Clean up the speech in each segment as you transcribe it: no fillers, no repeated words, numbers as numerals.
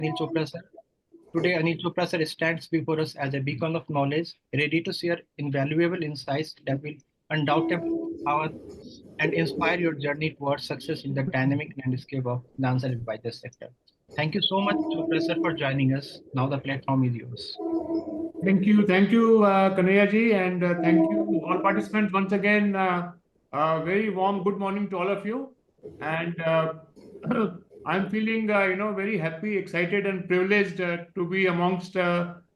Anil Chopra sir. Today, Anil Chopra sir stands before us as a beacon of knowledge, ready to share invaluable insights that will undoubtedly empower and inspire your journey towards success in the dynamic landscape of financial advisor sector. Thank you so much, Chopra sir, for joining us. Now the platform is yours. Thank you, Kanaya ji, and thank you all participants once again. Very warm good morning to all of you, and I'm feeling very happy, excited, and privileged to be amongst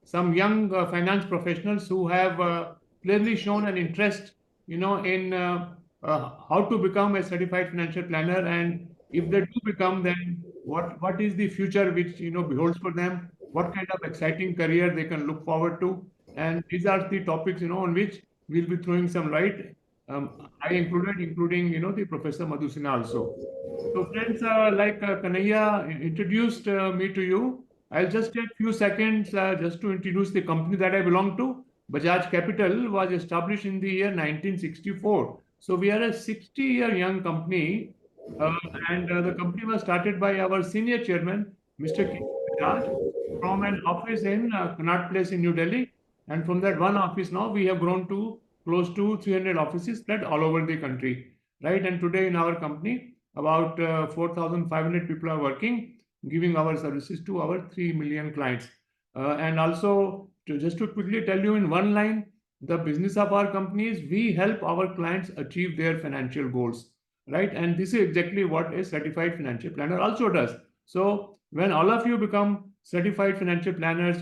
some young finance professionals who have clearly shown an interest, in how to become a certified financial planner, and if they do become, then what is the future which beholds for them, what kind of exciting career they can look forward to. And these are the topics, on which we'll be throwing some light. I including, the Professor Madhu Sinha also. So friends, like Kanaya introduced me to you, I'll just take few seconds just to introduce the company that I belong to. Bajaj Capital was established in the year 1964. So we are a 60-year young company, and the company was started by our senior chairman, Mr. K. Bajaj, from an office in Connaught Place in New Delhi. And from that one office now, we have grown to close to 300 offices spread all over the country, right? And today in our company, about 4,500 people are working, giving our services to our 3 million clients. And also, just to quickly tell you in one line, the business of our company is we help our clients achieve their financial goals, right? And this is exactly what a certified financial planner also does. So when all of you become certified financial planners,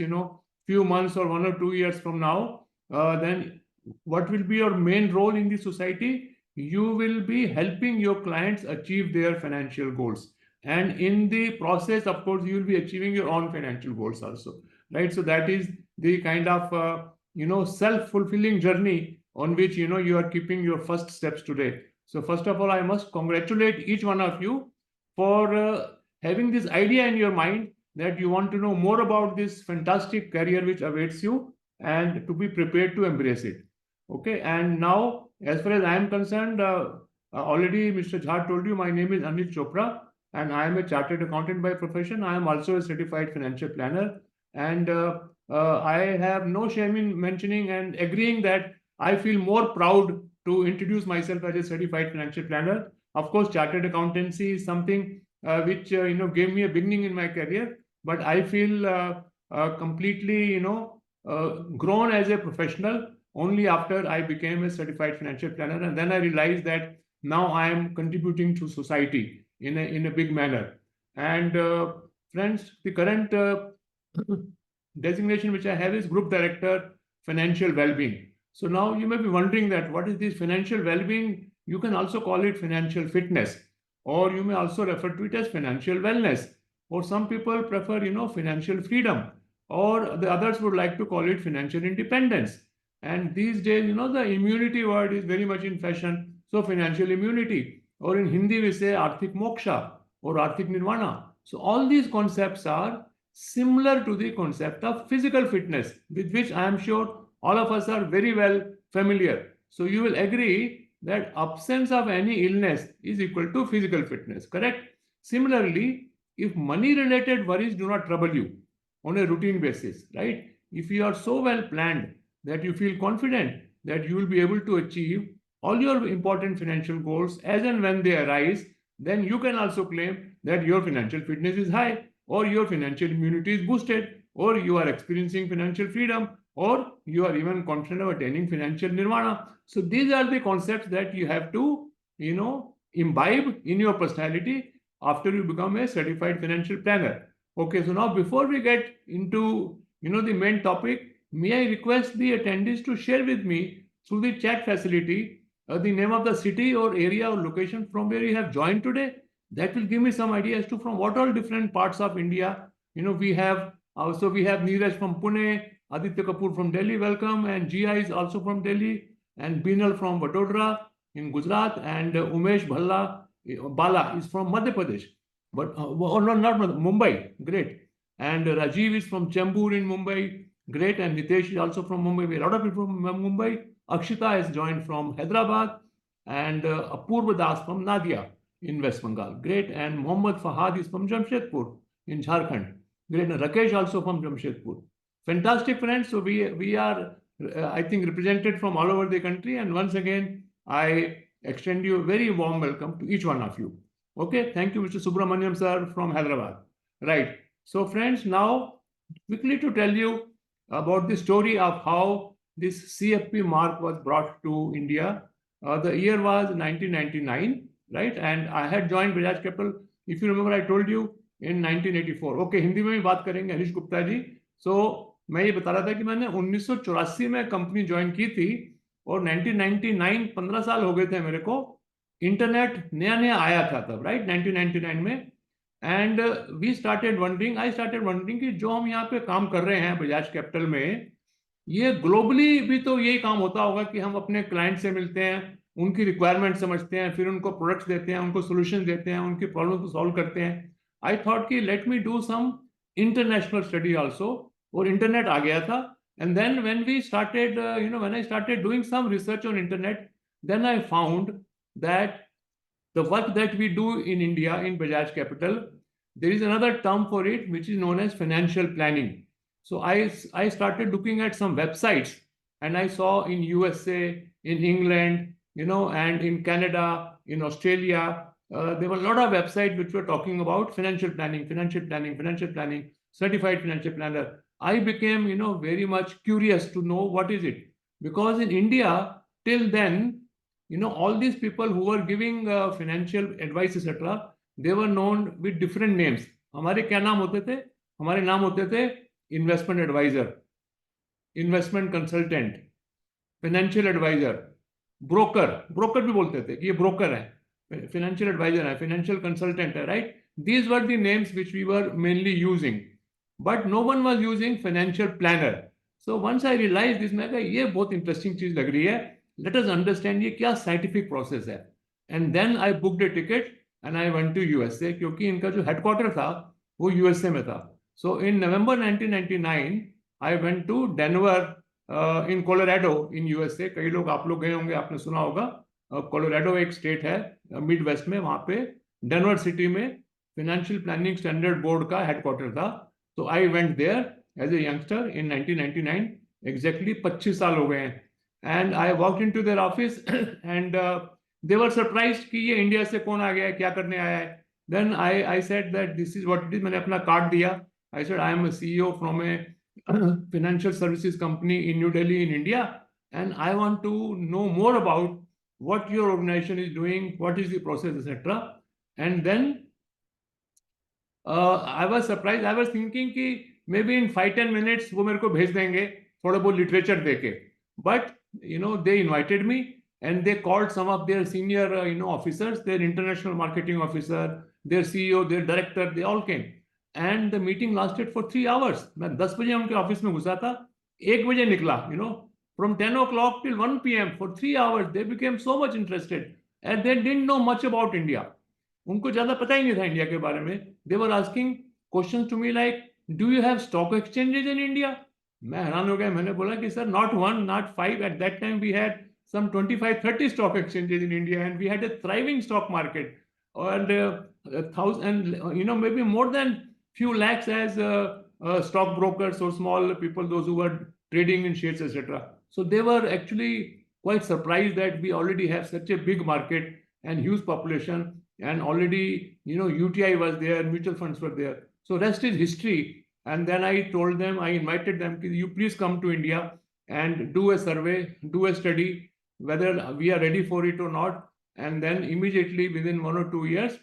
few months or 1 or 2 years from now, then what will be your main role in the society? You will be helping your clients achieve their financial goals. And in the process, of course, you will be achieving your own financial goals also, right? So that is the kind of, self-fulfilling journey on which, you are keeping your first steps today. So first of all, I must congratulate each one of you for having this idea in your mind that you want to know more about this fantastic career which awaits you and to be prepared to embrace it. Okay, and now as far as I am concerned, already Mr. Jha told you my name is Anil Chopra and I am a chartered accountant by profession. I am also a certified financial planner, and I have no shame in mentioning and agreeing that I feel more proud to introduce myself as a certified financial planner. Of course, chartered accountancy is something which gave me a beginning in my career, but I feel completely grown as a professional only after I became a certified financial planner, and then I realized that now I am contributing to society in a big manner. And friends, the current designation which I have is Group Director, Financial Wellbeing. So now you may be wondering that what is this financial well-being? You can also call it financial fitness, or you may also refer to it as financial wellness, or some people prefer, financial freedom, or the others would like to call it financial independence. And these days, the immunity word is very much in fashion. So financial immunity, or in Hindi we say Arthik Moksha or Arthik Nirvana. So all these concepts are similar to the concept of physical fitness, with which I am sure all of us are very well familiar. So you will agree that absence of any illness is equal to physical fitness, correct? Similarly, if money related worries do not trouble you on a routine basis, right? If you are so well planned that you feel confident that you will be able to achieve all your important financial goals as and when they arise, then you can also claim that your financial fitness is high, or your financial immunity is boosted, or you are experiencing financial freedom, or you are even confident of attaining financial nirvana. So these are the concepts that you have to, imbibe in your personality after you become a certified financial planner. Okay, so now before we get into, the main topic, may I request the attendees to share with me through the chat facility the name of the city or area or location from where you have joined today. That will give me some idea as to from what all different parts of India, we have. Also, we have Neeraj from Pune, Aditya Kapoor from Delhi, welcome, and GI is also from Delhi, and Binal from Vadodara in Gujarat, and Umesh Bala is from Madhya Pradesh. But oh, no, not Mumbai, great. And Rajiv is from Chembur in Mumbai, great. And Nitesh is also from Mumbai. We have a lot of people from Mumbai. Akshita has joined from Hyderabad, and Apurva Das from Nadia in West Bengal, great. And Mohammad Fahad is from Jamshedpur in Jharkhand. Great. Rakesh also from Jamshedpur. Fantastic friends. So we are, I think, represented from all over the country. And once again, I extend you a very warm welcome to each one of you. Okay. Thank you, Mr. Subramaniam sir from Hyderabad. Right. So friends, now quickly to tell you about the story of how this CFP mark was brought to India. The year was 1999, right? And I had joined Bajaj Capital. If you remember, I told you in 1984. Okay, Hindi में भी बात करेंगे हरीश गुप्ता जी. सो मैं ये बता रहा था कि मैंने 1984 में कंपनी ज्वाइन की थी और 1999 15 साल हो गए थे मेरे को. इंटरनेट नया नया आया था तब, राइट, 1999 में. And we started wondering, I started wondering कि जो हम यहाँ पे काम कर रहे हैं बजाज कैपिटल में, ये ग्लोबली भी तो यही काम होता होगा कि हम अपने क्लाइंट से मिलते हैं, उनकी रिक्वायरमेंट समझते हैं, फिर उनको प्रोडक्ट्स देते हैं, उनको सोल्यूशन देते हैं, उनकी प्रॉब्लम को सॉल्व करते हैं. आई थॉट कि let me do some international study also, और इंटरनेट आ गया था. And then when we started when I started doing some research on internet, then I found that the work that we do in India in Bajaj Capital, there is another term for it which is known as financial planning. So I started looking at some websites, and I saw in USA, in England, and in Canada, in Australia, there were a lot of websites which were talking about financial planning, certified financial planner. I became, very much curious to know what is it, because in India till then, all these people who were giving financial advice, etc., they were known with different names. हमारे क्या नाम होते थे? हमारे नाम होते थे investment adviser, investment consultant, financial adviser, broker. Broker भी बोलते थे कि ये ब्रोकर है, फाइनेंशियल एडवाइजर है, फाइनेंशियल कंसल्टेंट है, right. These were the names which we were mainly using, but no one was using financial planner. So once I realise this, मैं कहा ये बहुत इंटरेस्टिंग चीज लग रही है, let us understand ये क्या साइंटिफिक प्रोसेस है. And then I booked a ticket and I went to USA, क्योंकि इनका जो हेडक्वार्टर था वो यूएसए में था. So in November 1999 I went to Denver in Colorado in USA. कई लोग, आप लोग गए होंगे, आपने सुना होगा. कोलोराडो एक स्टेट है मिड वेस्ट में, वहां पे डेनवर सिटी में फाइनेंशियल प्लानिंग स्टैंडर्ड बोर्ड का हेडक्वार्टर था. तो I went there as a youngster in 1999. Exactly 25 साल हो गए हैं. And I walked into their office and they were surprised कि ये इंडिया से कौन आ गया है, क्या करने आया है. Then I said that this is what it is. मैंने अपना कार्ड दिया. I said I am a CEO from a financial services company in New Delhi in India, and I want to know more about what your organization is doing, what is the process, etc. And then I was surprised. I was thinking कि maybe in 5-10 minutes वो मेरे को भेज देंगे थोड़ा बहुत literature देके. But they invited me and they called some of their senior officers, their international marketing officer, their CEO, their director, they all came, and the meeting lasted for 3 hours. मैं 10 बजे उनके ऑफिस में घुसा था, 1 बजे निकला. From 10 o'clock till 1 p.m. for 3 hours they became so much interested, and they didn't know much about India. उनको ज्यादा पता ही नहीं था इंडिया के बारे में. They were asking questions to me like, do you have stock exchanges in India? मैं हैरान हो गया. मैंने बोला कि sir, not 1, not 5. At that time we had some 25-30 stock exchanges in India, and we had a thriving stock market, and 1,000, maybe more than few lakhs as stock brokers or small people, those who were trading in shares, etc. So they were actually quite surprised that we already have such a big market and huge population, and already UTI was there, mutual funds were there. So rest is history. And then I told them, I invited them, you please come to India and do a survey, do a study, whether we are ready for it or not. And then immediately within 1 or 2 years,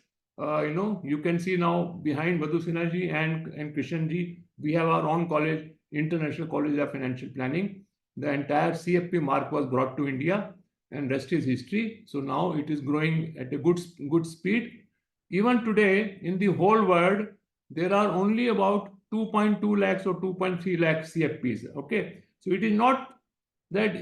you can see now behind Madhu Sinha ji and Krishan ji, we have our own college, International College of Financial Planning. The entire CFP mark was brought to India, and rest is history. So now it is growing at a good speed. Even today in the whole world, there are only about 2.2 lakhs or 2.3 lakhs CFPs. Okay, so it is not that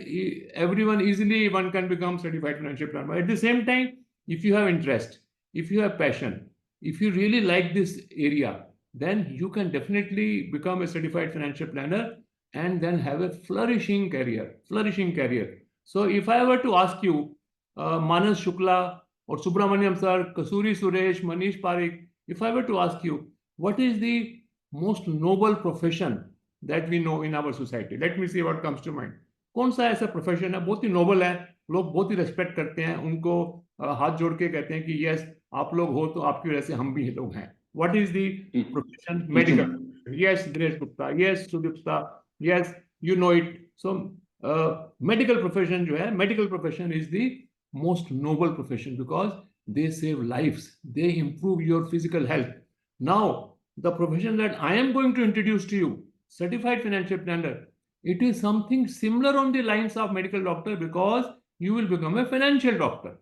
everyone easily one can become certified financial planner. At the same time, if you have interest, if you have passion, if you really like this area, then you can definitely become a certified financial planner and then have a flourishing career. So if I were to ask you, Manas Shukla or Subramaniam sir, Kasuri Suresh, Manish Parikh, if I were to ask you, what is the most noble profession that we know in our society. Let me see what comes to mind. कौन सा ऐसा profession है बहुत ही Nobel है, लोग बहुत ही respect करते हैं उनको, हाथ जोड़ के कहते हैं कि यस आप लोग हो तो आपकी वजह से हम भी लोग हैं. What is the profession? Medical. Yes, Dinesh Gupta. Yes, Sudipta. Yes, you know it. So medical profession जो है, medical profession is the most noble profession because they save lives, they improve your physical health. Now, the profession that I am going to introduce to you, certified financial planner, it is something similar on the lines of medical doctor because you will become a financial doctor.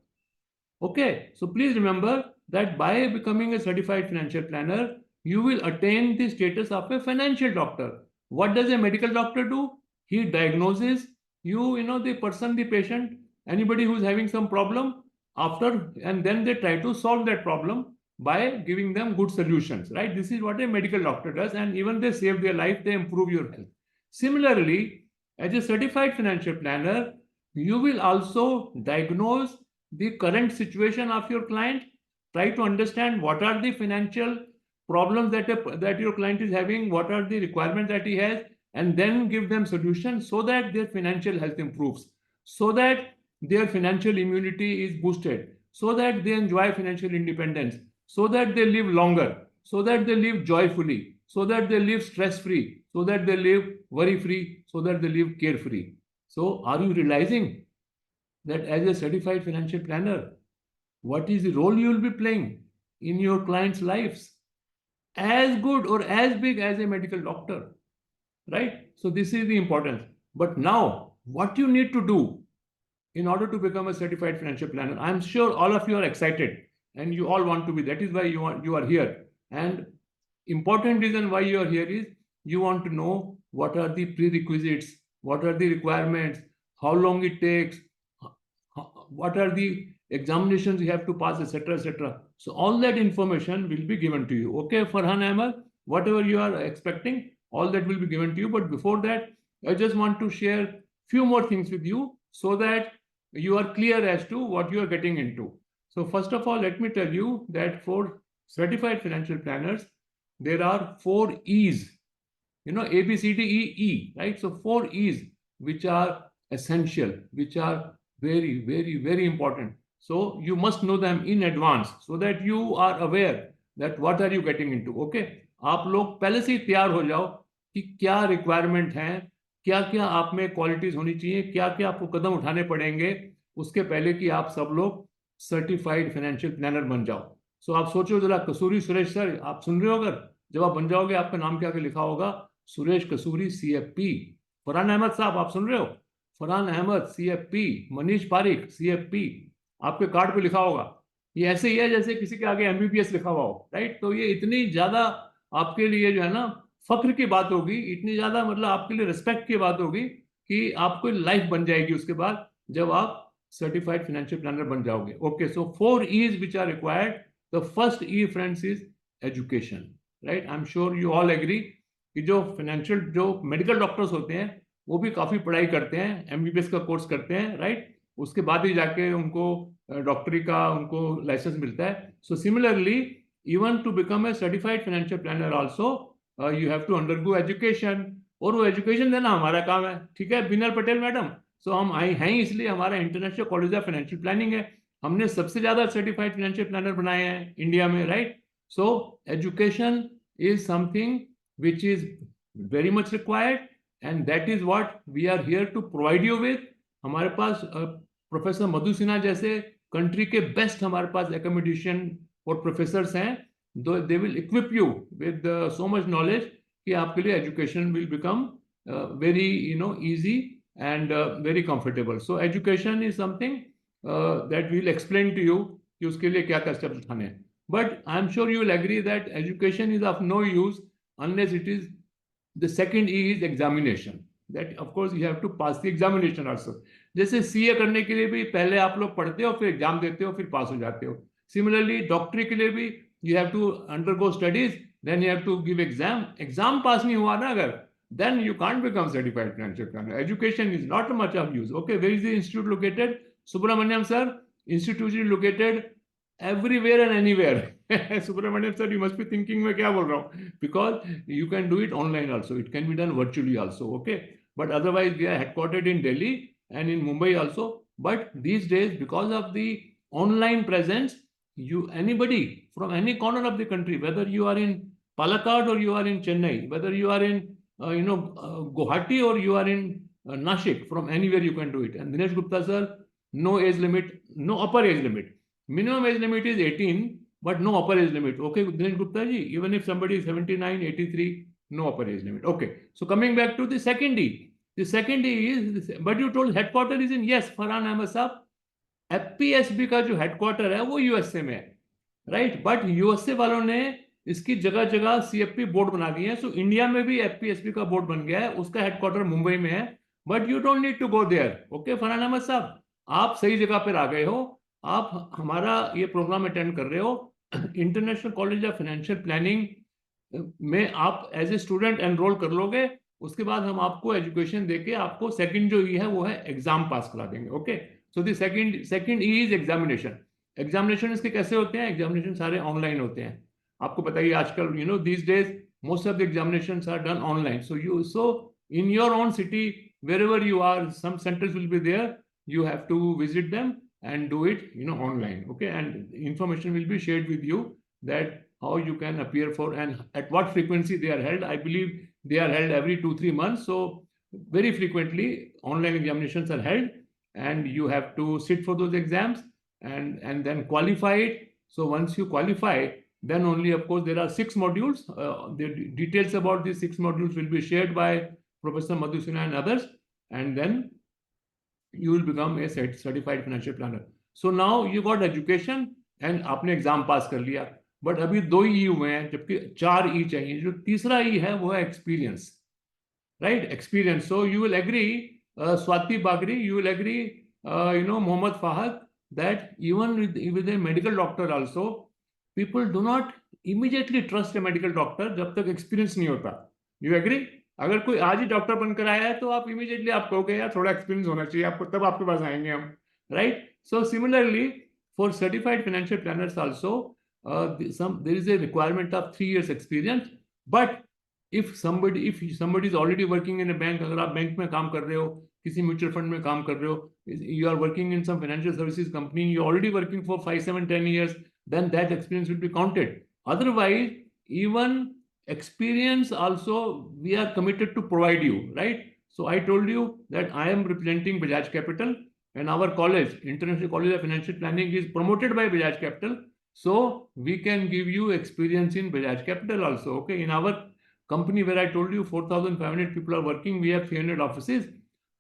Okay, so please remember that by becoming a certified financial planner, you will attain the status of a financial doctor. What does a medical doctor do? He diagnoses you, the person, the patient, anybody who's having some problem after, and then they try to solve that problem by giving them good solutions, right? This is what a medical doctor does, and even they save their life, they improve your health. Similarly, as a certified financial planner, you will also diagnose the current situation of your client, try to understand what are the financial problems that your client is having, what are the requirements that he has, and then give them solutions so that their financial health improves, so that their financial immunity is boosted, so that they enjoy financial independence, so that they live longer, so that they live joyfully, so that they live stress-free, so that they live worry-free, so that they live carefree. So are you realizing that as a certified financial planner, what is the role you will be playing in your clients' lives? As good or as big as a medical doctor, right? So this is the importance. But now, what you need to do in order to become a certified financial planner, I'm sure all of you are excited and you all want to be. That is why you are here. And important reason why you are here is you want to know what are the prerequisites, what are the requirements, how long it takes, what are the examinations you have to pass, etc., etc. So all that information will be given to you. Okay, Farhan Ahmed, whatever you are expecting, all that will be given to you. But before that, I just want to share few more things with you so that you are clear as to what you are getting into. So first of all, let me tell you that for certified financial planners, there are 4 E's. A, B, C, D, E, E, right? So 4 E's, which are essential, which are very, very, very important. So you must know them in advance so that you are aware that what are you getting into. Okay, आप लोग पहले से ही तैयार हो जाओ कि क्या requirement है, क्या क्या आप में क्वालिटीज होनी चाहिए, क्या क्या आपको कदम उठाने पड़ेंगे उसके पहले कि आप सब लोग सर्टिफाइड फाइनेंशियल प्लानर बन जाओ. सो आप सोचो जरा, कसूरी सुरेश सर आप सुन रहे हो, अगर जब आप बन जाओगे आपका नाम क्या लिखा होगा, सुरेश कसूरी CFP. फरहान अहमद साहब आप सुन रहे हो, फरहान अहमद CFP, मनीष पारिक CFP, आपके कार्ड पे लिखा होगा. ये ऐसे ही है जैसे किसी के आगे MBBS लिखा हुआ हो, राइट? तो ये इतनी ज्यादा आपके लिए जो है ना फख्र की बात होगी, इतनी ज्यादा मतलब आपके लिए रिस्पेक्ट की बात होगी कि आपको लाइफ बन जाएगी उसके बाद जब आप सर्टिफाइड फाइनेंशियल प्लानर बन जाओगे. Okay, so 4 E's which are required. The first E, friends, is education, right? I'm sure you all agree कि जो मेडिकल डॉक्टर्स होते हैं वो भी काफी पढ़ाई करते हैं, MBBS का कोर्स करते हैं, राइट? उसके बाद ही जाके उनको डॉक्टरी का उनको लाइसेंस मिलता है. So similarly even to become a certified financial planner also you have to undergo education, और वो एजुकेशन देना हमारा काम है. ठीक है बिनल पटेल मैडम, सो हम आए हैं इसलिए हमारा international college of financial planning है, हमने सबसे ज्यादा सर्टिफाइड फाइनेंशियल प्लानर बनाए हैं इंडिया में, right? So education is something which is very much required, and that is what we are here to provide you with. हमारे पास प्रोफेसर मधु सिन्हा जैसे country के बेस्ट हमारे पास एकेडमिशियन और प्रोफेसर्स हैं, they will equip you with so much knowledge कि आपके लिए education will become very easy and very comfortable. So education is something that we'll explain to you कि उसके लिए क्या क्या स्टेप्स उठाने हैं. But I'm sure you will agree that education is of no use unless it is the second E is examination. That of course you have to pass the examination also. जैसे CA करने के लिए भी पहले आप लोग पढ़ते हो, फिर एग्जाम देते हो, फिर पास हो जाते हो. Similarly डॉक्टरी के लिए भी you have to undergo studies, then you have to give exam. Exam पास नहीं हुआ ना अगर, then you can't become certified financial planner. Education is not much of use. Okay, where is the institute located? Subramaniam sir, institute is located everywhere and anywhere. Subramaniam sir, you must be thinking मैं क्या बोल रहा हूँ, because you can do it online also. It can be done virtually also. Okay, but otherwise we are headquartered in Delhi and in Mumbai also. But these days, because of the online presence, anybody from any corner of the country, whether you are in Palakkad or you are in Chennai, whether you are in Guwahati or you are in Nashik, from anywhere you can do it. And Dinesh Gupta sir, no age limit, no upper age limit. Minimum age limit is 18, but no upper age limit. Okay, Dinesh Gupta ji, even if somebody is 79, 83, no upper age limit. Okay, so coming back to the second E. The second E is, but you told headquarter is in, yes, Farhan Ahmed साहब, FPSB का जो headquarter है वो USA में है, right, but USA वालों ने इसकी जगह जगह सीएफपी बोर्ड बना दिए हैं. सो इंडिया में भी एफपीएसबी का बोर्ड बन गया है, उसका हेडक्वार्टर मुंबई में है, but you don't need to go there. Okay Farhan Ahmad sahab, आप सही जगह पर आ गए हो, आप हमारा ये प्रोग्राम अटेंड कर रहे हो. International college of financial planning में आप एज ए स्टूडेंट एनरोल कर लोगे, उसके बाद हम आपको एजुकेशन देके आपको सेकंड जो ई है वो है एग्जाम पास करा देंगे. Okay, so the second E is examination. Examination इसके कैसे होते हैं? एग्जामिनेशन सारे ऑनलाइन होते हैं. आपको पता ही आजकल these days most of the examinations are done online. So in your own city wherever you are, some centers will be there, you have to visit them and do it online. Okay, and information will be shared with you that how you can appear for and at what frequency they are held. I believe they are held every 2-3 months, so very frequently online examinations are held, and you have to sit for those exams and then qualify it. So once you qualify, then only, of course, there are 6 modules. The details about these 6 modules will be shared by Professor Madhu Sinha and others, and then you will become a certified financial planner. So now you got education and आपने exam पास कर लिया, but अभी 2 ई हुए हैं, जबकि 4 ई चाहिए. जो तीसरा ई है वो है experience, right, experience. So you will agree, Swati Bagri, you will agree, Mohammad Fahad, that even with a medical doctor also, people do not immediately trust a medical doctor जब तक एक्सपीरियंस नहीं होता. You agree? अगर कोई आज ही डॉक्टर बनकर आया है तो आप इमीडिएटली आप कहोगे यार थोड़ा एक्सपीरियंस होना चाहिए आपको, तब आपके पास आएंगे हम, right. So similarly for certified financial planners also there is a requirement of 3 years experience. But if somebody is already working in a bank, अगर आप बैंक में काम कर रहे हो, किसी म्यूचुअल फंड में काम कर रहे हो, you are working in some financial services company, you are already working for 5, 7, 10 years, then that experience will be counted. Otherwise, even experience also we are committed to provide you, right? So I told you that I am representing Bajaj Capital, and our college, International College of Financial Planning, is promoted by Bajaj Capital. So we can give you experience in Bajaj Capital also. Okay, in our company where I told you 4,500 people are working, we have 300 offices.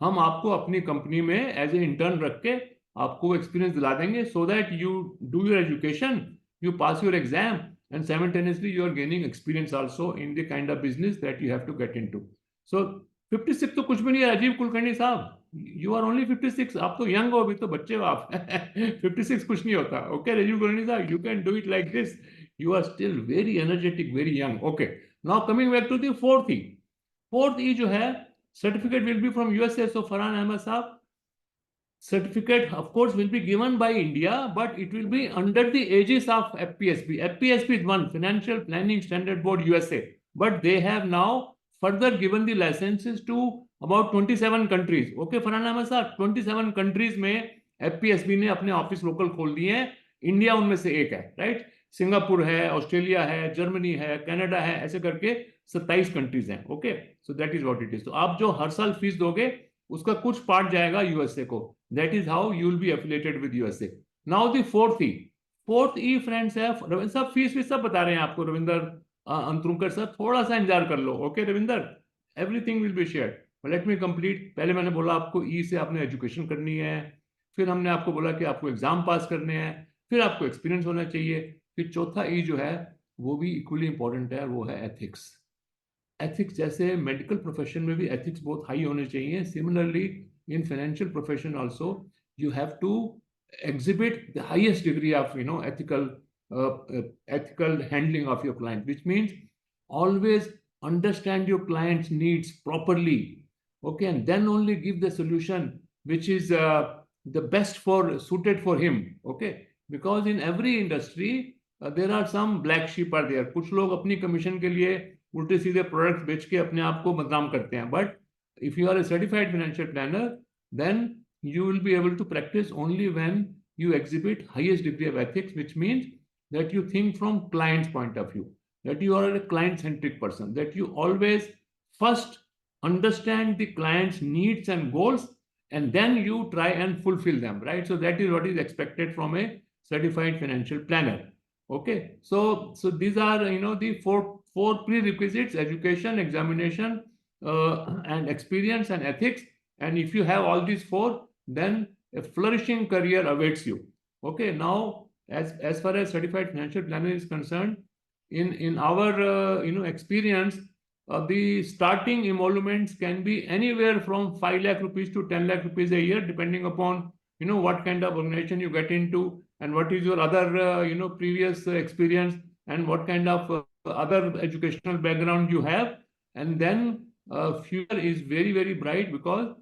हम आपको अपनी company में as a intern रख के आपको experience दिला देंगे, so that you do your education, you pass your exam, and simultaneously you are gaining experience also in the kind of business that you have to get into. So 56 तो कुछ भी नहीं है राजीव कुलकर्णी साहब, you are only 56. आप तो young हो, अभी तो बच्चे हो आप. 56 कुछ नहीं होता. ओके राजीव कुलकर्णी साहब, you can do it like this. You are still very energetic, very young. Okay, now coming back to the fourth E. Fourth E जो है, certificate will be from USA. So Farhan Ahmed साहब, certificate of course will be given by India, but it will be under the aegis of FPSB. FPSB is one, Financial Planning Standard Board USA, but they have now further given the licenses to about 27 countries. Okay Farhan Ahmed sir, 27 countries में FPSB ने अपने office local खोल दिए हैं. India उनमें से एक है, राइट. सिंगापुर है, ऑस्ट्रेलिया है, जर्मनी है, कनाडा है, ऐसे करके 27 कंट्रीज हैं. Okay, so that is what it is. तो आप जो हर साल फीस दोगे उसका कुछ पार्ट जाएगा यूएसए को. That is how you will be affiliated with USA. Now the fourth E. Fourth E friends है, रविंद्र साहब फीस भी सब बता रहे हैं आपको. रविंद्र अंतरुंकर सर, थोड़ा सा इंतजार कर लो. Okay Ravindra, everything will be shared. Let me complete. पहले मैंने बोला आपको ई से आपने एजुकेशन करनी है, फिर हमने आपको बोला कि आपको एग्जाम पास करने हैं, फिर आपको एक्सपीरियंस होना चाहिए, फिर चौथा ई जो है वो भी इक्वली इंपॉर्टेंट है, वो है एथिक्स. एथिक्स जैसे मेडिकल प्रोफेशन में भी एथिक्स बहुत हाई होने चाहिए. Similarly in financial profession also you have to exhibit the highest degree of ethical handling of your client, which means always understand your client's needs properly. Okay, and then only give the solution which is the best for suited for him. Okay, because in every industry there are some black sheep are there. कुछ लोग अपनी commission के लिए उल्टे सीधे products बेच के अपने आप को बदनाम करते हैं. But if you are a certified financial planner, then you will be able to practice only when you exhibit highest degree of ethics, which means that you think from client's point of view, that you are a client-centric person, that you always first understand the client's needs and goals, and then you try and fulfill them, right? So that is what is expected from a certified financial planner. Okay, so these are the four prerequisites: education, examination, and experience and ethics. And if you have all these four, then a flourishing career awaits you. Okay, now as far as certified financial planner is concerned, in our experience, the starting emoluments can be anywhere from 5 lakh rupees to 10 lakh rupees a year, depending upon what kind of organization you get into, and what is your other previous experience, and what kind of other educational background you have. And then future is very, very bright, because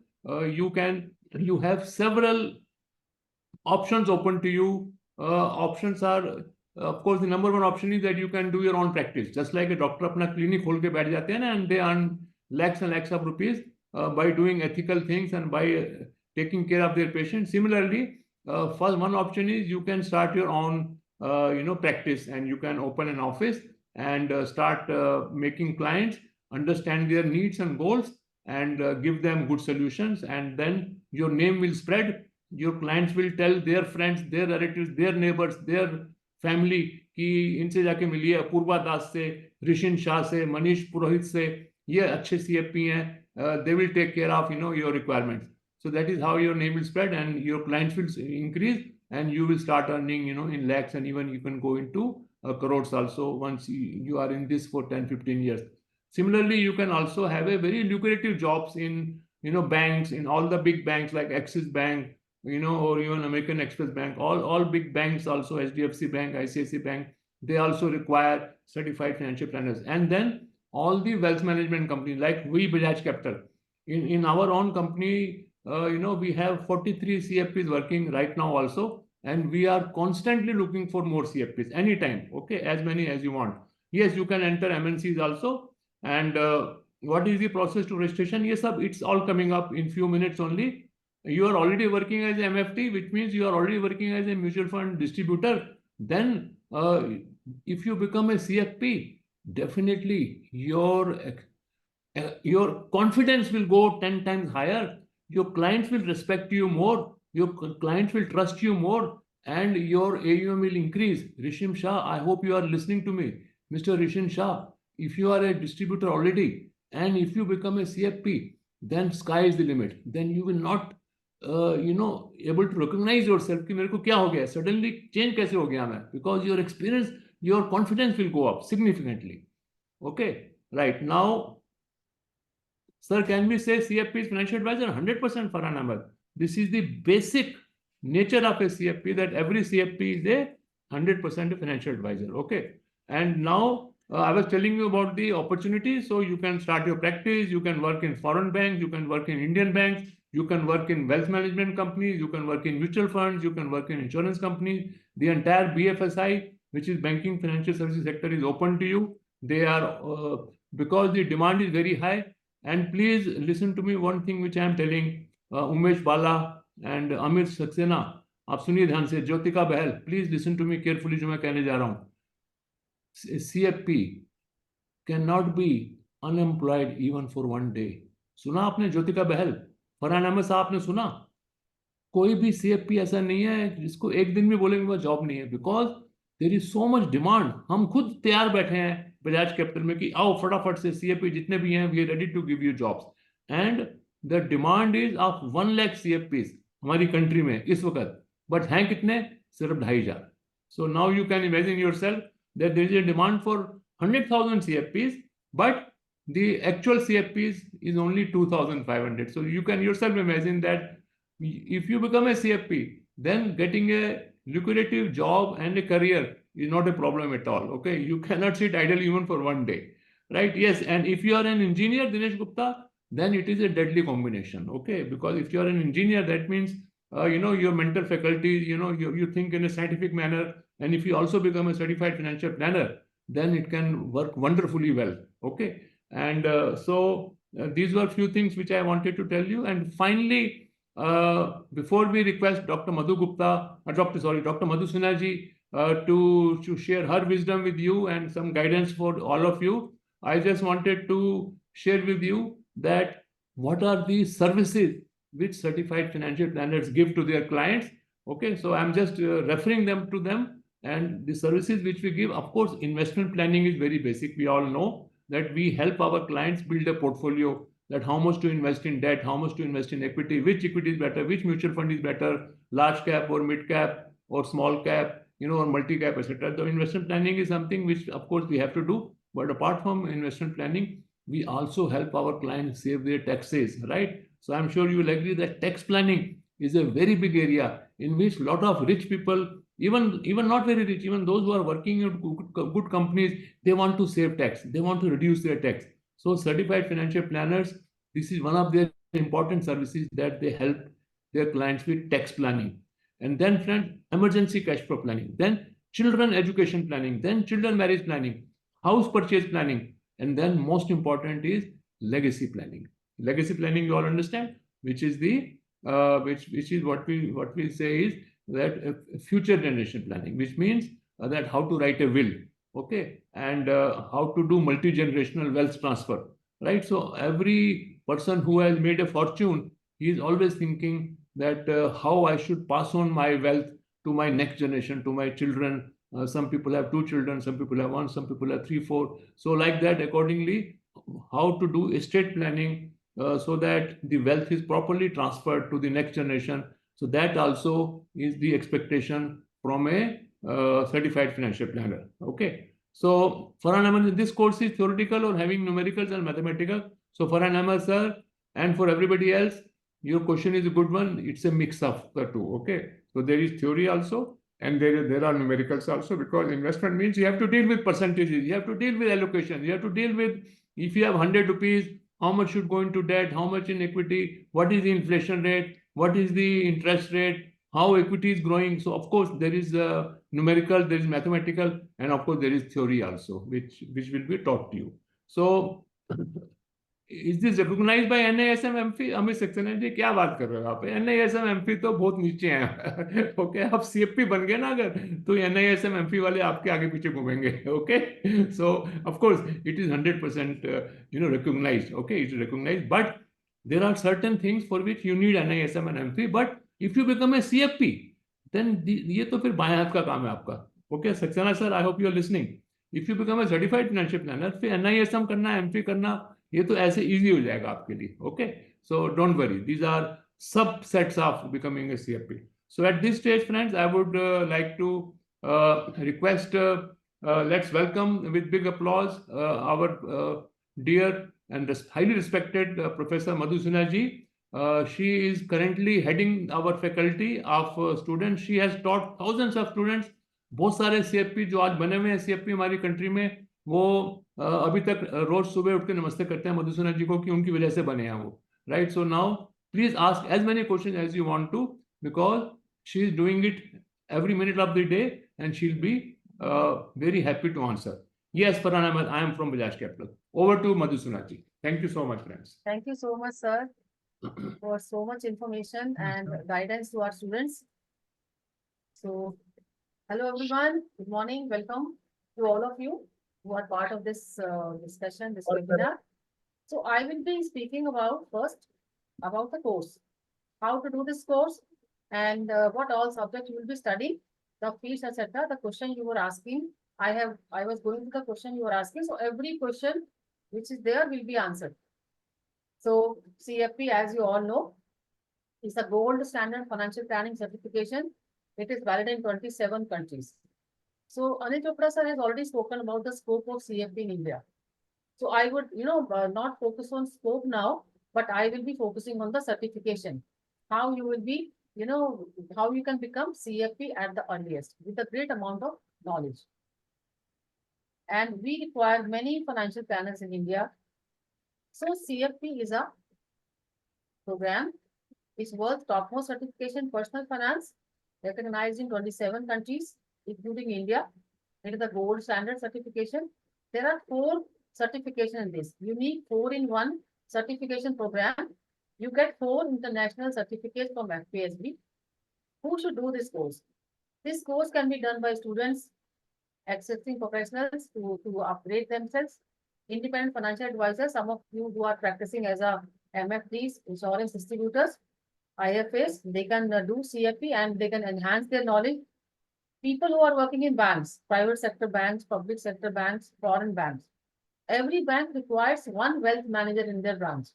you have several options open to you. Options are, of course, the number one option is that you can do your own practice, just like a doctor अपना clinic खोल के बैठ जाते हैं ना, and they earn lakhs and lakhs of rupees by doing ethical things and by taking care of their patients. Similarly, first one option is you can start your own practice, and you can open an office and start making clients understand their needs and goals, and give them good solutions, and then your name will spread. Your clients will tell their friends, their relatives, their neighbors, their family कि इनसे जाके मिलिए, अपूर्वा दास से, ऋषिन शाह से, मनीष पुरोहित से, ये अच्छे CFP हैं, they will take care of your requirements. So that is how your name will spread, and your clients will increase, and you will start earning in lakhs, and even you can go into crores also once you are in this for 10-15 years. Similarly, you can also have a very lucrative jobs in banks, in all the big banks like Axis Bank, or even American Express Bank. All big banks, also HDFC Bank, ICICI Bank, they also require certified financial planners. And then all the wealth management companies like we, Bajaj Capital. In our own company, we have 43 CFPs working right now also, and we are constantly looking for more CFPs anytime. Okay, as many as you want. Yes, you can enter MNCs also. And what is the process to registration? Yes, sir, it's all coming up in few minutes only. You are already working as an MFT, which means you are already working as a mutual fund distributor. Then if you become a CFP, definitely your confidence will go 10 times higher. Your clients will respect you more. Your clients will trust you more, and your AUM will increase. Rishim Shah, I hope you are listening to me. Mr. Rishim Shah, if you are a distributor already, and if you become a CFP, then sky is the limit. Then you will not able to recognize yourself कि मेरे को क्या हो गया, suddenly change कैसे हो गया मैं, because your experience, your confidence will go up significantly. Okay, right. Now, sir, can we say CFP is financial advisor? 100% Farhan Ahmed. This is the basic nature of a CFP, that every CFP is a 100% financial advisor. Okay, and now I was telling you about the opportunities. So you can start your practice, you can work in foreign banks, you can work in Indian banks, you can work in wealth management companies, you can work in mutual funds, you can work in insurance companies. The entire BFSI, which is banking financial services sector, is open to you. They are because the demand is very high. And please listen to me one thing which I am telling, Umesh Bala and Amir Saxena, आप सुनिए ध्यान से, ज्योतिका बहल, please listen to me carefully जो मैं कहने जा रहा हूँ. CFP cannot be unemployed even for one day. सुना आपने ज्योतिका बहल? फरहान अहमद साहब ने सुना? कोई भी CFP ऐसा नहीं है जिसको एक दिन भी बोलेंगे वो जॉब नहीं है, because there is so much demand. हम खुद तैयार बैठे हैं बजाज कैपिटल में कि आओ फटाफट से CFP जितने भी हैं, we are ready to give you jobs. And the demand is of 1 lakh CFPs हमारी कंट्री में इस वक्त, बट हैं कितने? सिर्फ 2,500. So now you can imagine yourself that there is a demand for 100,000 CFPs, but the actual CFPs is only 2,500. So you can yourself imagine that if you become a CFP, then getting a lucrative job and a career is not a problem at all. Okay, you cannot sit idle even for one day, right? Yes, and if you are an engineer, Dinesh Gupta, then it is a deadly combination. Okay, because if you are an engineer, that means your mental faculties, you think in a scientific manner. And if you also become a certified financial planner, then it can work wonderfully well. Okay. And these were a few things which I wanted to tell you. And finally, before we request Dr. Madhu Gupta, Dr. Madhu Sinha ji to share her wisdom with you and some guidance for all of you, I just wanted to share with you that what are the services which certified financial planners give to their clients. Okay, so I'm just referring them to them. And the services which we give, of course, investment planning is very basic. We all know that we help our clients build a portfolio, that how much to invest in debt, how much to invest in equity, which equity is better, which mutual fund is better, large cap or mid cap or small cap, or multi cap, etc. The investment planning is something which, of course, we have to do. But apart from investment planning, we also help our clients save their taxes, right? So I'm sure you will agree that tax planning is a very big area in which a lot of rich people, even not very rich, even those who are working in good companies, they want to save tax, they want to reduce their tax. So certified financial planners, this is one of their important services, that they help their clients with tax planning. And then, friend, emergency cash flow planning, then children education planning, then children marriage planning, house purchase planning, and then most important is legacy planning. Legacy planning, you all understand, which is the which is what we say is that future generation planning, which means that how to write a will, okay, and how to do multi-generational wealth transfer, right? So every person who has made a fortune, he is always thinking that how I should pass on my wealth to my next generation, to my children. Some people have two children, some people have one, some people have three, four. So like that, accordingly, how to do estate planning so that the wealth is properly transferred to the next generation. So that also is the expectation from a certified financial planner. Okay. So Farhan Ahmed, this course is theoretical or having numericals and mathematical. So Farhan Ahmed sir, and for everybody else, your question is a good one. It's a mix of the two. Okay. So there is theory also, and there are numericals also, because investment means you have to deal with percentages, you have to deal with allocation, you have to deal with, if you have 100 rupees, how much should go into debt, how much in equity, what is the inflation rate, what is the interest rate, how equity is growing. So of course there is numerical, there is mathematical, and of course there is theory also, which will be taught to you. So is this recognized by NISM MP? Amit Saxena ji क्या बात कर रहे हो आप? NISM MP तो बहुत नीचे हैं. ओके, आप CFP बन गए ना अगर, तो NISM MP वाले आपके आगे पीछे घूमेंगे. Okay, so of course it is 100% recognized. Okay, it is recognized, but there are certain things for which you need NISM and MP. But if you become a CFP, then ये तो फिर बाएं हाथ का काम है आपका. Okay, Saxena sir, I hope you are listening. If you become a certified financial planner, फिर NISM करना, MP करना, ये तो ऐसे इजी हो जाएगा आपके लिए. Okay, so don't worry, these are subsets of becoming a CFP. So at this stage, friends, I would like to request, let's welcome with big applause our dear and highly respected Professor Madhu Sinha ji. She is currently heading our faculty of students. She has taught thousands of students. बहुत सारे CFP जो आज बने हुए हैं CFP हमारी country में, वो अभी तक रोज सुबह उठ के नमस्ते करते हैं मधु सिन्हा जी को, कि उनकी वजह से बने हैं वो, right? So now please ask as many question as you want to, because she is doing it every minute of the day, and she'll be very happy to answer. Yes, Farhan Ahmed, I am from Bajaj Capital. Over to Madhu Sinha ji. Thank you so much, friends. Thank you so much, sir, for so much information and guidance to our students. So, hello everyone. Good morning. Welcome to all of you who are part of this discussion, this webinar. So, I will be speaking about first about the course, how to do this course, and what all subjects you will be studying, the fees, etc. The question you were asking, I was going to the question you were asking. So every question which is there will be answered. So CFP, as you all know, is a gold standard financial planning certification. It is valid in 27 countries. So Anil Chopra sir has already spoken about the scope of CFP in India. So I would, not focus on scope now, but I will be focusing on the certification. How you will be, how you can become CFP at the earliest with a great amount of knowledge. And we require many financial planners in India. So CFP is a program It's worth topmost certification personal finance, recognized in 27 countries, including India. It is the gold standard certification. There are 4 certifications in this. Unique 4-in-1 certification program. You get 4 international certificates from FPSB. Who should do this course? This course can be done by students accessing professionals to upgrade themselves, independent financial advisors, some of you who are practicing as a MFDs, insurance distributors, IFAs, they can do CFP and they can enhance their knowledge. People who are working in banks, private sector banks, public sector banks, foreign banks. Every bank requires one wealth manager in their branch.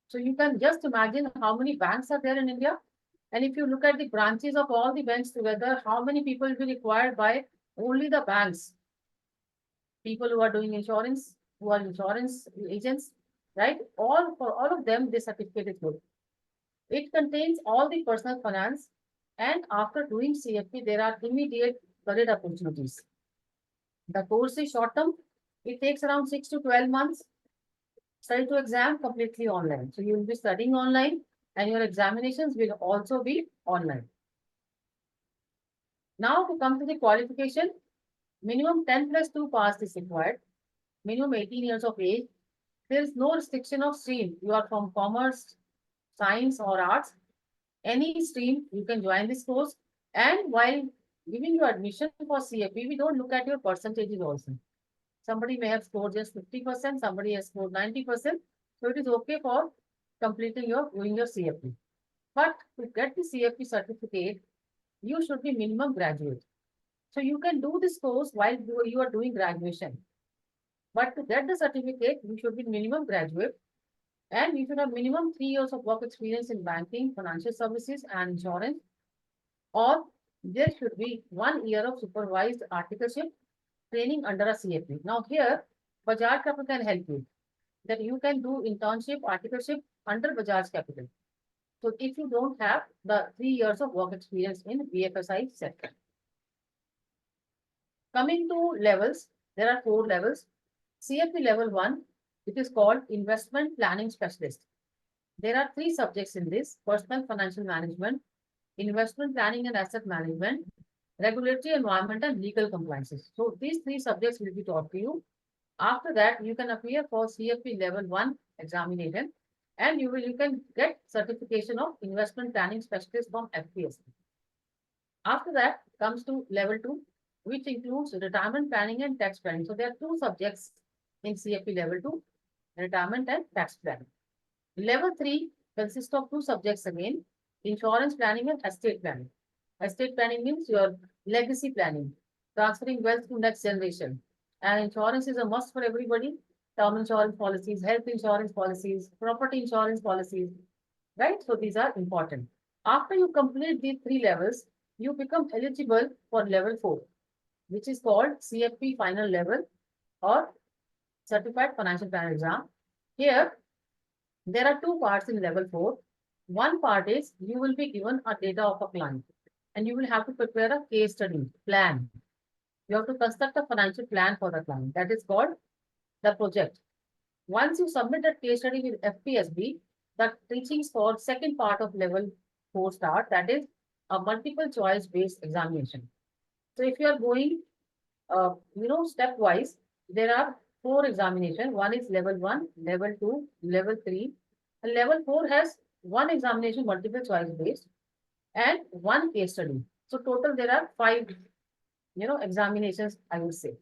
So you can just imagine how many banks are there in India. And if you look at the branches of all the banks together, how many people will be required by only the banks? People who are doing insurance, who are insurance agents, right? For all of them, this certificate is good. It contains all the personal finance, and after doing CFP, there are immediate career opportunities. The course is short term. It takes around 6 to 12 months. Study to exam completely online. So you will be studying online and your examinations will also be online. Now to come to the qualification, minimum 10 plus 2 pass is required, minimum 18 years of age. There is no restriction of stream. You are from commerce, science or arts. Any stream, you can join this course. And while giving you admission for CFP, we don't look at your percentages also. Somebody may have scored just 50%, somebody has scored 90%. So it is okay for completing doing your CFP. But to get the CFP certificate, you should be minimum graduate. So you can do this course while you are doing graduation. But to get the certificate, you should be minimum graduate and you should have minimum 3 years of work experience in banking, financial services and insurance. Or there should be 1 year of supervised articleship training under a CFP. Now here, Bajaj Capital can help you. That you can do internship, articleship under Bajaj Capital. So if you don't have the 3 years of work experience in BFSI sector. Coming to levels, there are 4 levels. CFP level 1, it is called investment planning specialist. There are 3 subjects in this: personal financial management, investment planning and asset management, regulatory environment and legal compliances. So these 3 subjects will be taught to you. After that, you can appear for CFP level 1 examination and you can get certification of investment planning specialist from FPSB. After that comes to level 2, which includes retirement planning and tax planning. So there are 2 subjects in CFP level 2, retirement and tax planning. Level 3 consists of 2 subjects again, insurance planning and estate planning. Estate planning means your legacy planning, transferring wealth to next generation. And insurance is a must for everybody. Term insurance policies, health insurance policies, property insurance policies, right? So these are important. After you complete these 3 levels, you become eligible for level 4, which is called CFP final level or Certified Financial Planner exam. Here, there are 2 parts in level 4. One part is you will be given a data of a client and you will have to prepare a case study plan. You have to construct a financial plan for the client. That is called the project. Once you submit that case study with FPSB, the teachings for second part of level 4 start, that is a multiple choice based examination. So if you are going, stepwise, there are 4 examinations. One is level 1, level 2, level 3, and level 4 has 1 examination multiple choice based and 1 case study. So total there are 5, examinations, I would say.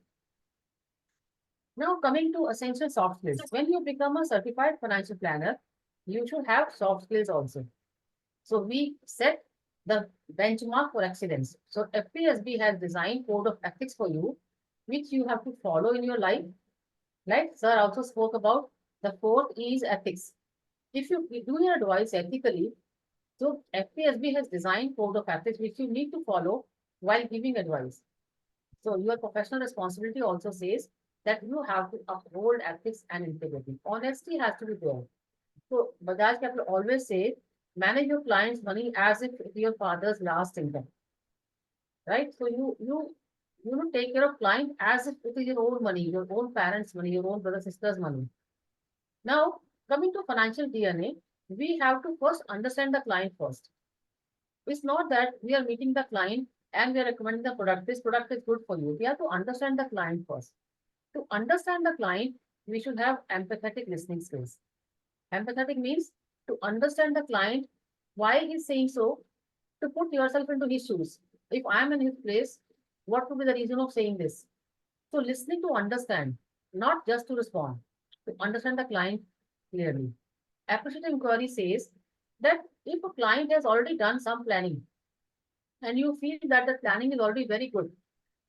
Now coming to essential soft skills. When you become a certified financial planner, you should have soft skills also. So we set the benchmark for excellence. So FPSB has designed code of ethics for you, which you have to follow in your life. Like sir also spoke about, the 4th is ethics. If you do your advice ethically, so FPSB has designed code of ethics which you need to follow while giving advice. So your professional responsibility also says that you have to uphold ethics and integrity. Honesty has to be there. So Bajaj Capital always say, manage your client's money as if it's your father's last income. Right? So you take care of client as if it is your own money, your own parents' money, your own brother, sister's money. Now, coming to financial DNA, we have to first understand the client first. It's not that we are meeting the client and we are recommending the product. This product is good for you. We have to understand the client first. To understand the client, we should have empathetic listening skills. Empathetic means to understand the client, why he's saying so, to put yourself into his shoes. If I'm in his place, what would be the reason of saying this? So listening to understand, not just to respond, to understand the client clearly. Appreciative inquiry says that if a client has already done some planning and you feel that the planning is already very good,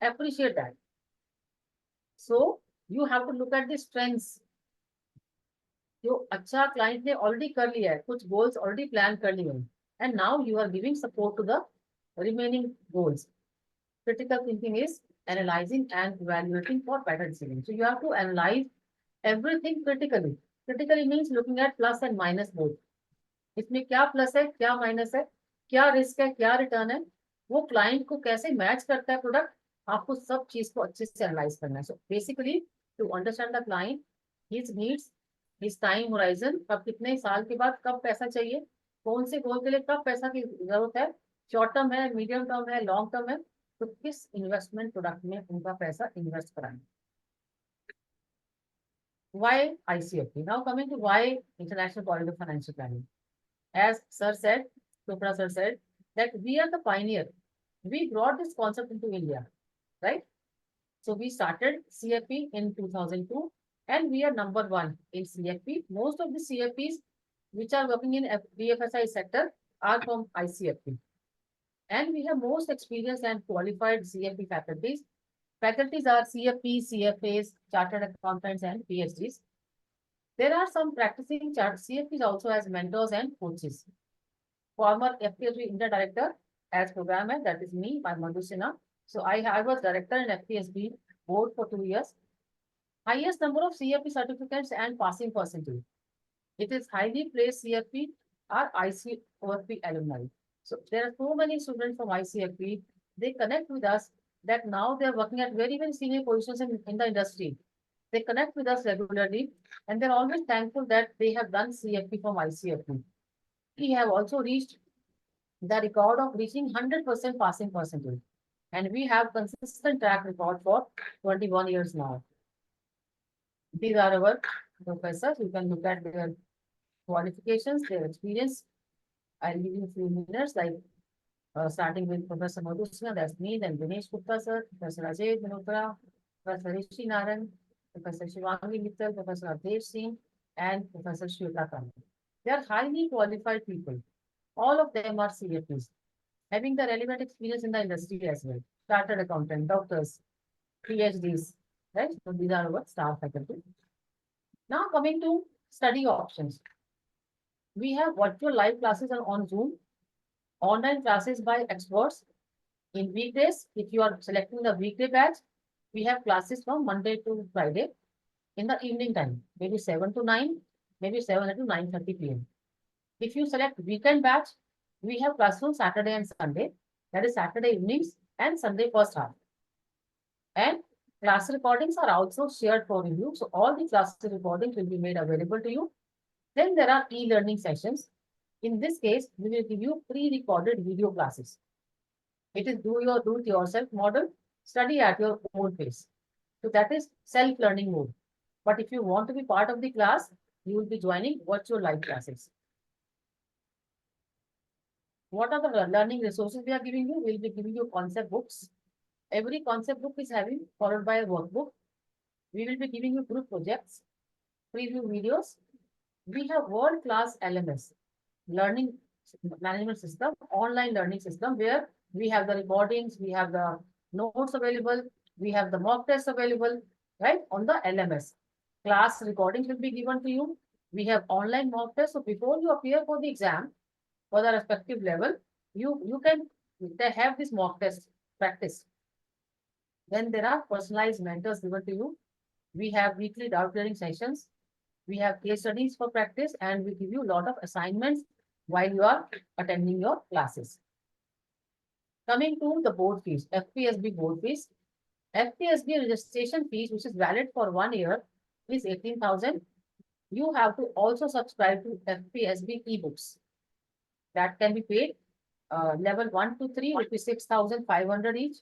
appreciate that. So you have to look at the strengths. जो अच्छा client ने already कर लिया है, कुछ goals already plan कर लिए हैं, and now you are giving support to the remaining goals. Critical thinking is analyzing and evaluating for better decision. So you have to analyze everything critically. Critically means looking at plus and minus both. इसमें क्या plus है, क्या minus है, क्या risk है, क्या return है, वो क्लाइंट को कैसे मैच करता है प्रोडक्ट, आपको सब चीज को अच्छे से एनालाइज करना है. So basically to understand the client, his needs, his time horizon, कब कितने साल के बाद कब पैसा चाहिए, कौन से गोल के लिए कब पैसा की जरूरत है, शॉर्ट टर्म है, मीडियम टर्म है, लॉन्ग टर्म है, तो किस इन्वेस्टमेंट प्रोडक्ट में उनका पैसा इन्वेस्ट कराएं. Why ICFP? Now coming to why International College of Financial Planning. As Sir said, Chopra Sir said, that we are the pioneer. We brought this concept into India, right? So we started CFP in 2002 and we are number one in CFP. Most of the CFPs which are working in BFSI sector are from ICFP. And we have most experienced and qualified CFP faculties. Faculties are CFP, CFAs, Chartered Accountants, and PhDs. There are some practicing CFPs also as mentors and coaches. Former FPSB India Director as program head, that is me, by Madhu Sinha. So I was director in FPSB board for 2 years. Highest number of CFP certificates and passing percentage. It is highly placed CFP are ICOFP alumni. So there are so many students from ICFP. They connect with us that now they are working at very, very senior positions in the industry. They connect with us regularly and they're always thankful that they have done CFP from ICFP. We have also reached the record of reaching 100% passing percentage. And we have consistent track record for 21 years now. These are our professors. You can look at their qualifications, their experience. I'll give you a few minutes, like starting with Professor Madhu Sinha, that's me, then Dinesh Gupta sir, Professor Ajay Minotra, Professor Rishi Naran, Professor Shivangi Mittal, Professor Abdesh Singh, and Professor Shweta Khan. They are highly qualified people. All of them are CFPs, having the relevant experience in the industry as well. Chartered accountant, doctors, PhDs, right? So these are our staff faculty. Now coming to study options. We have virtual live classes on Zoom, online classes by experts. In weekdays, if you are selecting the weekday batch, we have classes from Monday to Friday in the evening time, maybe 7 to 9, maybe 7 to 9:30 p.m. If you select weekend batch, we have classes on Saturday and Sunday, that is Saturday evenings and Sunday first half. And class recordings are also shared for review. So all the class recordings will be made available to you. Then there are e-learning sessions. In this case, we will give you pre-recorded video classes. It is do it yourself model, study at your own pace. So that is self-learning mode. But if you want to be part of the class, you will be joining virtual live classes. What are the learning resources we are giving you? We'll be giving you concept books. Every concept book is having followed by a workbook. We will be giving you group projects, preview videos. We have world-class LMS, learning management system, online learning system, where we have the recordings, we have the notes available, we have the mock tests available, right, on the LMS. Class recordings will be given to you. We have online mock tests. So before you appear for the exam, for the respective level, you can have this mock test practice. Then there are personalized mentors given to you. We have weekly doubt clearing sessions. We have case studies for practice, and we give you a lot of assignments while you are attending your classes. Coming to the board fees, FPSB board fees. FPSB registration fees, which is valid for 1 year, is 18,000. you have to also subscribe to FPSB ebooks. That can be paid level 1 to 3, which is 6,500 each,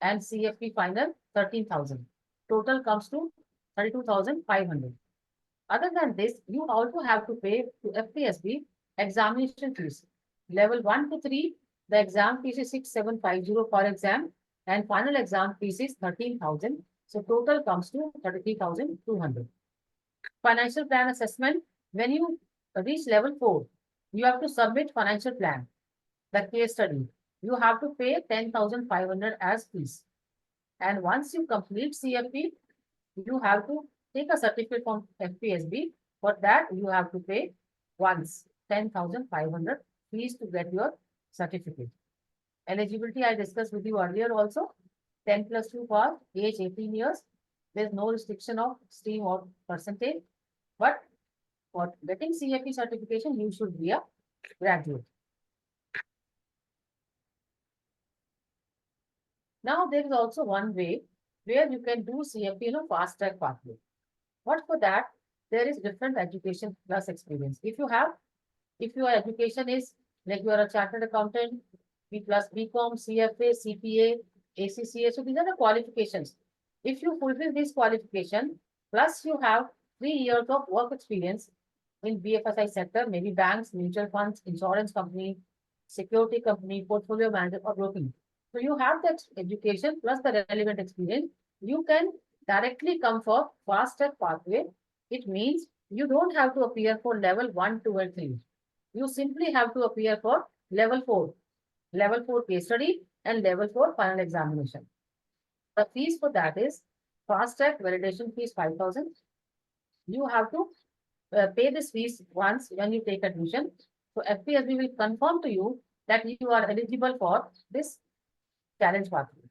and CFP final 13,000. Total comes to 32,500. Other than this, you also have to pay to FPSB examination fees. Level 1 to 3, the exam fees is 6,750 per exam, and final exam fees is 13,000. So total comes to 33,200. Financial plan assessment. When you reach level 4, you have to submit financial plan, the case study. You have to pay 10,500 as fees. And once you complete CFP, you have to take a certificate from FPSB. For that, you have to pay once 10,500 fees to get your certificate. Eligibility I discussed with you earlier also. 10 plus 2 for age 18 years. There's no restriction of stream or percentage. But for getting CFP certification, you should be a graduate. Now, there is also one way where you can do CFP in a fast track pathway. But for that, there is different education plus experience. If your education is like you are a chartered accountant, B plus BCom, CFA, CPA, ACCA, so these are the qualifications. If you fulfill this qualification, plus you have 3 years of work experience in BFSI sector, maybe banks, mutual funds, insurance company, security company, portfolio manager, or broking. So you have that education plus the relevant experience. You can directly come for fast track pathway. It means you don't have to appear for level 1, 2, and 3. You simply have to appear for level 4. Level 4 case study and level 4 final examination. The fees for that is fast track validation fees 5,000. You have to pay this fees once when you take admission. So FPSB will confirm to you that you are eligible for this challenge pathway.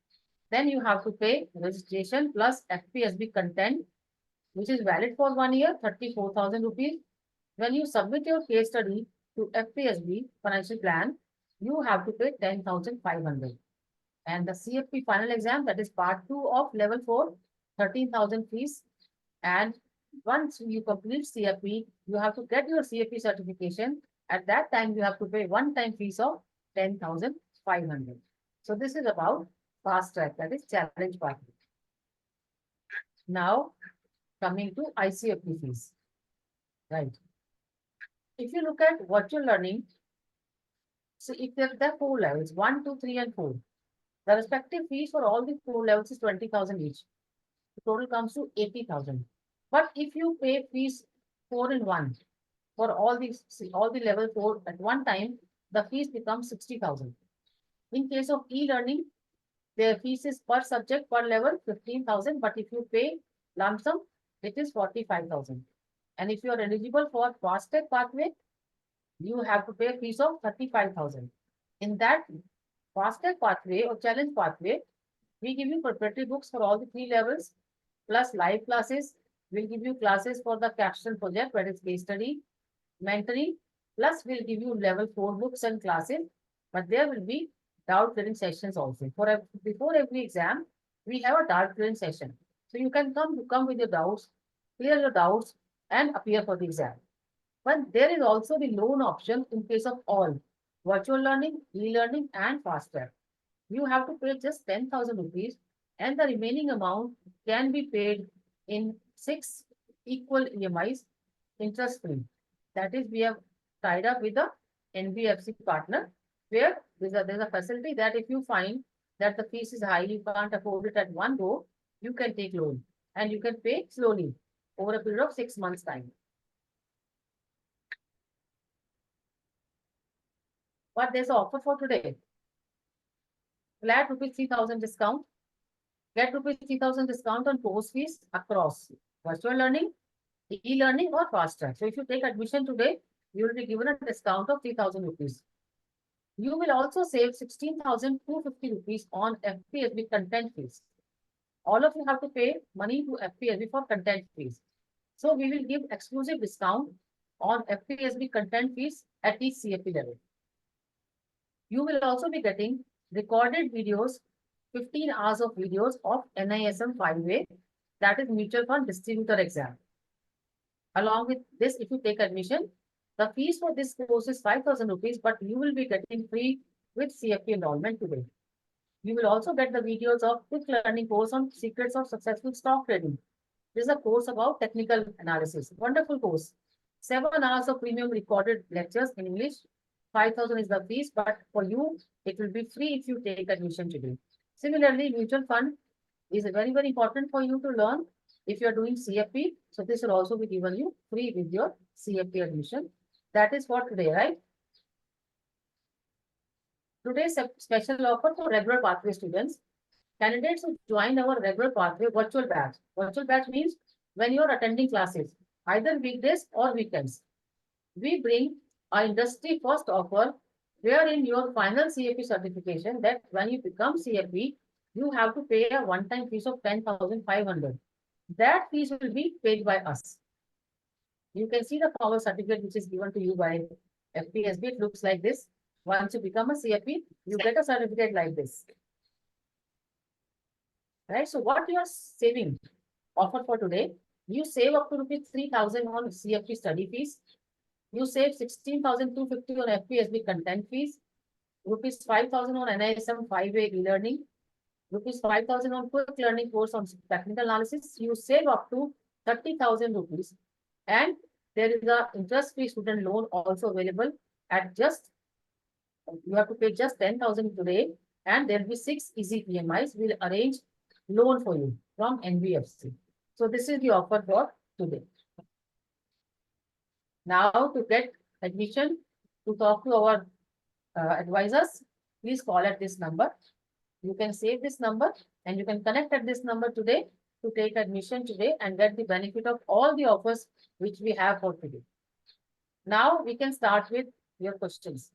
Then you have to pay registration plus FPSB content, which is valid for 1 year, 34,000 rupees. When you submit your case study to FPSB financial plan, you have to pay 10,500. And the CFP final exam, that is part 2 of level 4, 13,000 fees. And once you complete CFP, you have to get your CFP certification. At that time, you have to pay one-time fees of 10,500. So this is about fast track, that is challenge pathway. Now, coming to ICFP fees. Right. If you look at virtual learning, so if there are 4 levels, 1, 2, 3, and 4, the respective fees for all the 4 levels is 20,000 each. The total comes to 80,000. But if you pay fees 4 in 1 for all the level 4 at one time, the fees become 60,000. In case of e-learning, their fees is per subject per level 15,000. But if you pay lump sum, it is 45,000. And if you are eligible for fast track pathway, you have to pay a fees of 35,000. In that fast track pathway or challenge pathway, we give you preparatory books for all the 3 levels, plus live classes. We'll give you classes for the capstone project, that is case study, mentoring, plus we'll give you level 4 books and classes, but there will be doubt clearing sessions also. Before every exam, we have a doubt clearing session. So you can come with your doubts, clear your doubts, and appear for the exam. But there is also the loan option in case of all virtual learning, e-learning, and fast track. You have to pay just 10,000 rupees, and the remaining amount can be paid in 6 equal EMIs, interest free. That is, we have tied up with a NBFC partner, where there's a facility that if you find that the fees is high, you can't afford it at one go, you can take loan and you can pay slowly over a period of 6 months time. But there's an offer for today. Flat rupees 3,000 discount. Get rupees 3,000 discount on course fees across virtual learning, e-learning, or fast track. So if you take admission today, you will be given a discount of 3,000 rupees. You will also save 16,250 rupees on FPSB content fees. All of you have to pay money to FPSB for content fees. So we will give exclusive discount on FPSB content fees at each CFP level. You will also be getting recorded videos, 15 hours of videos of NISM 5A, that is Mutual Fund Distributor exam. Along with this, if you take admission, the fees for this course is 5,000 rupees, but you will be getting free with CFP enrollment today. You will also get the videos of quick learning course on secrets of successful stock trading. This is a course about technical analysis. Wonderful course. 7 hours of premium recorded lectures in English. 5,000 is the fees, but for you, it will be free if you take admission today. Similarly, mutual fund is very, very important for you to learn if you are doing CFP. So this will also be given you free with your CFP admission. That is for today, right? Today's special offer for regular pathway students. Candidates who join our regular pathway virtual batch. Virtual batch means when you are attending classes, either weekdays or weekends. We bring our industry first offer wherein your final CFP certification that when you become CFP, you have to pay a one-time fees of 10,500. That fees will be paid by us. You can see the power certificate which is given to you by FPSB. It looks like this. Once you become a CFP, you get a certificate like this. Right? So what you are saving offer for today, you save up to rupees 3,000 on CFP study fees. You save 16,250 on FPSB content fees, rupees 5,000 on NISM 5-way e-learning, rupees 5,000 on quick learning course on technical analysis. You save up to 30,000 rupees. And there is a interest-free student loan also available at just, you have to pay just 10,000 today, and there will be 6 easy PMIs. We'll arrange loan for you from NBFC. So this is the offer for today. Now to get admission, to talk to our advisors, please call at this number. You can save this number and you can connect at this number today to take admission today and get the benefit of all the offers which we have for today. Now we can start with your questions.